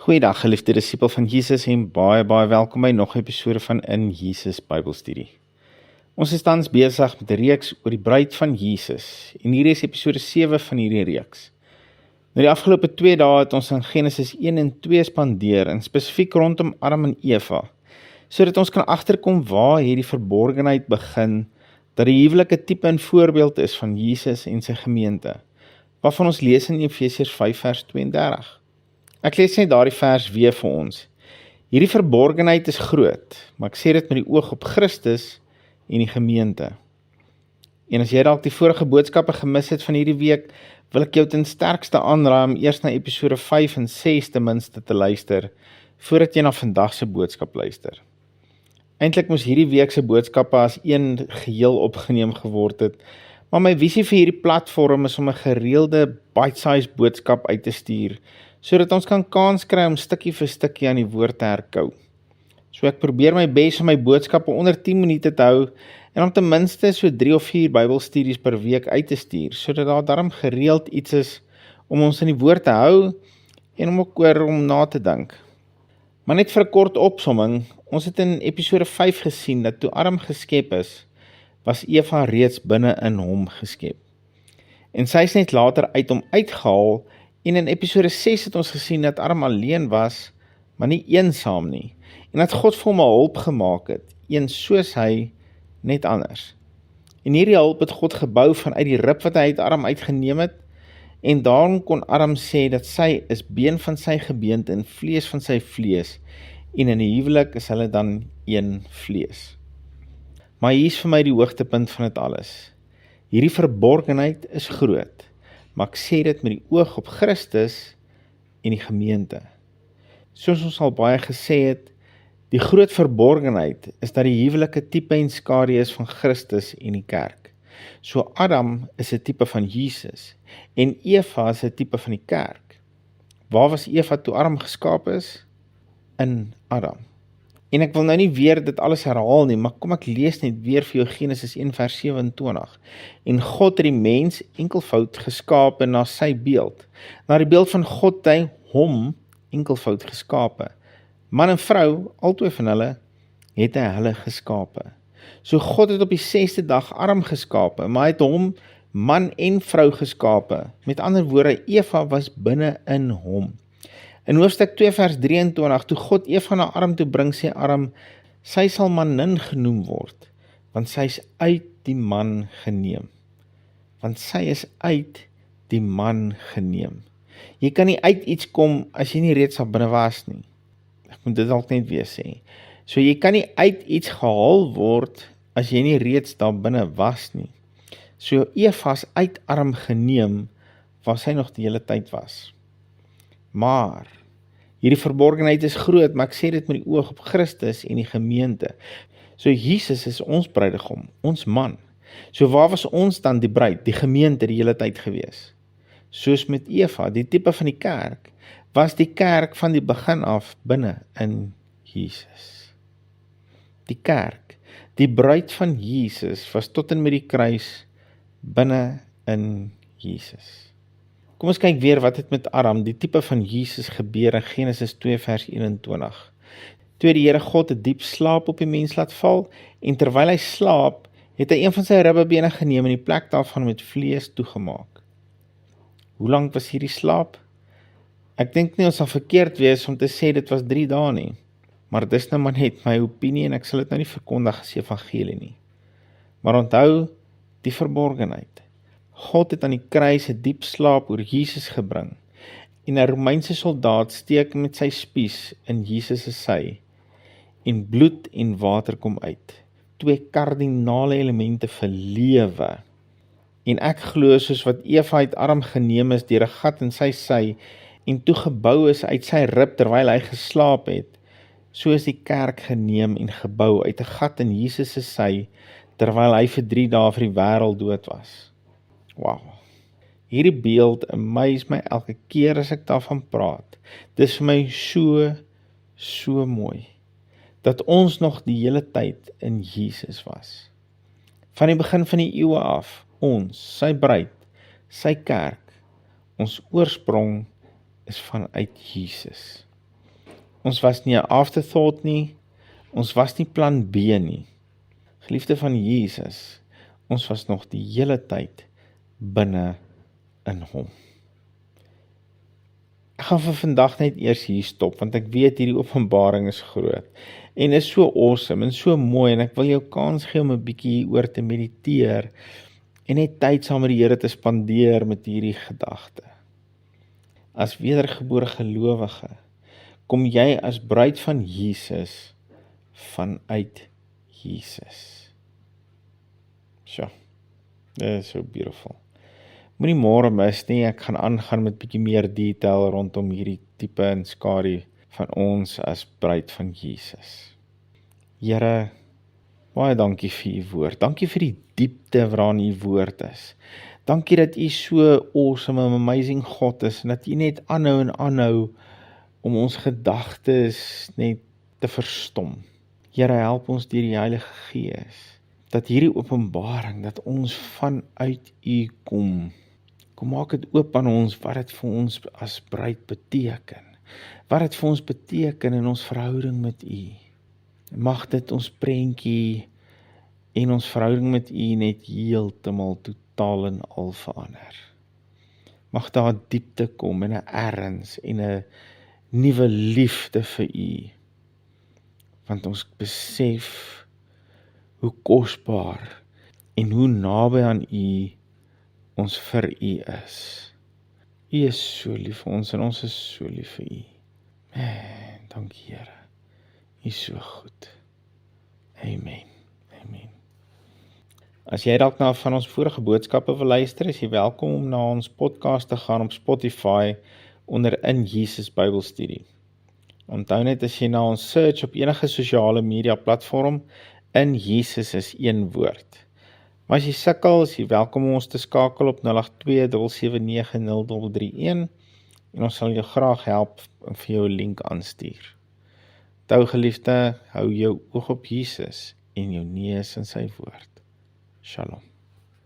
Goeiedag geliefde disipel van Jesus en baie welkom by nog 'n episode van In Jesus Bybelstudie. Ons is tans besig met 'n reeks oor die bruid van Jesus en hierdie is episode 7 van hierdie reeks. Nou die afgelope 2 dae het ons in Genesis 1 en 2 spandeer en spesifiek rondom Adam en Eva, sodat ons kan agterkom waar hierdie verborgenheid begin, dat die huwelik 'n tipe en voorbeeld is van Jesus en sy gemeente, waarvan ons lees in Efesiërs 5 vers 32. Ek lees net daardie vers weer vir ons. Hierdie verborgenheid is groot, maar ek sê dit met die oog op Christus en die gemeente. En as jy dalk die vorige boodskappe gemis het van hierdie week, wil ek jou ten sterkste aanraai om eers na episode 5 en 6 ten minste te luister, voordat jy na vandag se boodskap luister. Eintlik moes hierdie week se boodskappe as een geheel opgeneem geword het, maar my visie vir hierdie platform is om 'n gereelde bite-size boodskap uit te stuur, sodat ons kan kans kry om stukkie vir stukkie aan die woord te herkou. So ek probeer my bes om my boodskappe onder 10 minute te hou, en om ten minste so 3 of 4 Bybelstudies per week uit te stuur, sodat daar daarom gereeld iets is om ons in die woord te hou, en om ook oor om na te dink. Maar net vir 'n kort opsomming, ons het in episode 5 gesien, dat toe Adam geskep is, was Eva reeds binne in hom geskep. En sy is net later uit hom uitgehaal, en in episode 6 het ons gesien dat Adam alleen was, maar nie eensaam nie, en dat God vir hom 'n hulp gemaak het, een soos hy, net anders. En hierdie hulp het God gebou vanuit die rib wat hy uit Adam uitgeneem het, en daarom kon Adam sê dat sy is been van sy gebeente en vlees van sy vlees, en in die huwelik is hulle dan een vlees. Maar hier is vir my die hoogtepunt van dit alles. Hierdie verborgenheid is groot, maar ek sê dit met die oog op Christus en die gemeente. Soos ons al baie gesê het, die groot verborgenheid is dat die huwelik 'n tipe en skadu is van Christus en die kerk. So Adam is 'n tipe van Jesus en Eva is 'n tipe van die kerk. Waar was Eva toe Adam geskaap is? In Adam. En ek wil nou nie weer dit alles herhaal nie, maar kom ek lees net weer vir jou Genesis 1 vers 27. En God het die mens enkelvoud geskape na sy beeld. Na die beeld van God het hy hom enkelvoud geskape. Man en vrou, albei van hulle, het hy hulle geskape. So God het op die 6de dag Adam geskape, maar hy het hom man en vrou geskape. Met ander woorde, Eva was binne in hom. In hoofstuk 2 vers 23, toe God Eva na Adam toe bring, sê Adam, sy sal manin genoem word, want sy is uit die man geneem. Want sy is uit die man geneem. Jy kan nie uit iets kom as jy nie reeds al binne was nie. Ek moet dit dalk net weer sê. So jy kan nie uit iets gehaal word as jy nie reeds daar binne was nie. So Eva is uit Adam geneem, waar sy nog die hele tyd was. Maar hierdie verborgenheid is groot, maar ek sê dit met die oog op Christus en die gemeente. So Jesus is ons bruidegom, ons man. So waar was ons dan die bruid, die gemeente die hele tyd gewees? Soos met Eva, die tipe van die kerk, was die kerk van die begin af binne in Jesus. Die kerk, die bruid van Jesus, was tot en met die kruis binne in Jesus. Kom ons kyk weer wat het met Adam, die tipe van Jesus, gebeur in Genesis 2 vers 21. Toe die Here God 'n diep slaap op die mens laat val, en terwyl hy slaap, het hy een van sy ribbebene geneem en die plek daarvan met vlees toegemaak. Hoe lank was hierdie slaap? Ek dink nie ons sal verkeerd wees om te sê dit was 3 dae nie, maar dit is nou maar net my opinie en ek sal dit nou nie verkondig as evangelie nie. Maar onthou die verborgenheid. God het aan die kruis 'n diep slaap oor Jesus gebring, en 'n Romeinse soldaat steek met sy spies in Jesus se sy, en bloed en water kom uit. 2 kardinale elemente vir lewe. En ek glo soos wat Eva uit Adam geneem is deur 'n gat in sy sy, en toe gebou is uit sy rib terwyl hy geslaap het, so is die kerk geneem en gebou uit 'n gat in Jesus se sy, terwyl hy vir 3 dae vir die wêreld dood was. Wow. Hierdie beeld amaze my elke keer as ek daarvan praat. Dit is vir my so mooi, dat ons nog die hele tyd in Jesus was. Van die begin van die eeue af, ons, sy bruid, sy kerk, ons oorsprong is vanuit Jesus. Ons was nie 'n afterthought nie, ons was nie plan B nie. Geliefde van Jesus, ons was nog die hele tyd binne in hom. Ek gaan vir vandag net eers hier stop, want ek weet hierdie openbaring is groot, en is so awesome, en so mooi, en ek wil jou kans gee om 'n bietjie oor te mediteer, en net tyd saam met die Here te spandeer met hierdie gedagte. As wedergebore gelowige, kom jy as bruid van Jesus, vanuit Jesus. Sjoe, dit is so beautiful. Moenie môre mis nie, ek gaan aangaan met bietjie meer detail rondom hierdie tipe en skadu van ons as bruid van Jesus. Here, baie dankie vir u woord. Dankie vir die diepte waaraan u woord is. Dankie dat u so awesome and amazing God is, en dat u net aanhou en aanhou om ons gedagtes net te verstom. Here, help ons deur die Heilige Gees, dat hierdie openbaring, dat ons vanuit u kom maak dit oop aan ons, wat dit vir ons as bruid beteken, wat dit vir ons beteken in ons verhouding met u. Mag dit ons prentjie en ons verhouding met u net heeltemal totaal en al verander. Mag daar diepte kom en 'n erns en 'n nuwe liefde vir u, want ons besef hoe kosbaar en hoe naby aan u ons vir u is. U is so lief vir ons en ons is so lief vir u. Man, dankie Here. U is so goed. Amen. Amen. As jy dalk na van ons vorige boodskappe wil luister, is jy welkom om na ons podcast te gaan op Spotify onder In Jesus Bybelstudie. Onthou net as jy na ons search op enige sosiale media platform, In Jesus is een woord. Maar as jy sukkel, is jy welkom om ons te skakel op 082-779-031 en ons sal jou graag help en vir jou 'n link aanstuur. Onthou geliefde, hou jou oog op Jesus en jou neus in sy woord. Shalom.